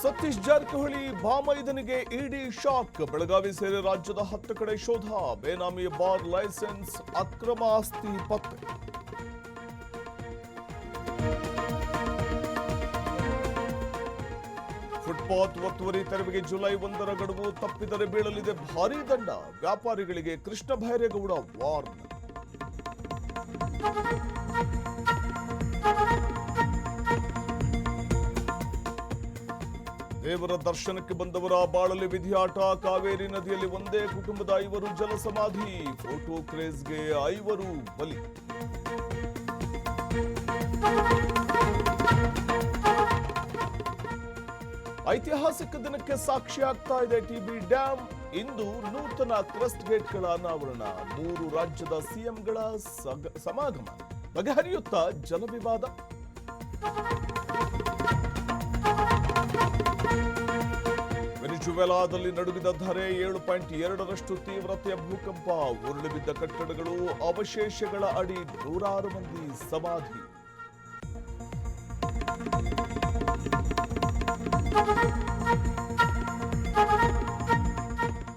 ಸತೀಶ್ ಜಾರಕಿಹೊಳಿ ಬಾಮೈದನಿಗೆ ED shock. Belagavi ಸೇರಿ ರಾಜ್ಯದ 10 ಕಡೆ ಶೋಧ. ಬೇನಾಮಿ ಬಾರ್ ಲೈಸೆನ್ಸ್, ಅಕ್ರಮ ಆಸ್ತಿ ಪತ್ತೆ. ಫುಟ್ಪಾತ್ ಒತ್ತುವರಿ ತೆರವಿಗೆ ಜುಲೈ 1ರ ಗಡುವು. ತಪ್ಪಿದರೆ ಬೀಳಲಿದೆ ಭಾರೀ ದಂಡ. ವ್ಯಾಪಾರಿಗಳಿಗೆ ಕೃಷ್ಣ ಬೈರೇಗೌಡ ವಾರ್ನ್. ದೇವರ ದರ್ಶನಕ್ಕೆ ಬಂದವರ ಬಾಳಲಿ ವಿಧಿಯಾಟ. ಕಾವೇರಿ ನದಿಯಲ್ಲಿ ಒಂದೇ ಕುಟುಂಬದ 5 ಜಲ ಸಮಾಧಿ. ಫೋಟೋ ಕ್ರೇಜ್ಗೆ 5 ಬಲಿ. ಐತಿಹಾಸಿಕ ದಿನಕ್ಕೆ ಸಾಕ್ಷಿಯಾಗ್ತಾ ಇದೆ ಟಿಬಿ ಡ್ಯಾಂ. ಇಂದು ನೂತನ ಕ್ರಸ್ಟ್ ಗೇಟ್ಗಳ ಅನಾವರಣ. 3 ರಾಜ್ಯದ ಸಿಎಂಗಳ ಸಮಾಗಮ. ಬಗೆಹರಿಯುತ್ತಾ ಜಲವಿವಾದ. ವೆನಿಜುವೆಲಾದಲ್ಲಿ ನಡುಗಿದ ಧರೆ. 7.2ರಷ್ಟು ತೀವ್ರತೆಯ ಭೂಕಂಪ. ಉರುಳಿ ಬಿದ್ದ ಕಟ್ಟಡಗಳು, ಅವಶೇಷಗಳ ಅಡಿ 100 ಮಂದಿ ಸಮಾಧಿ.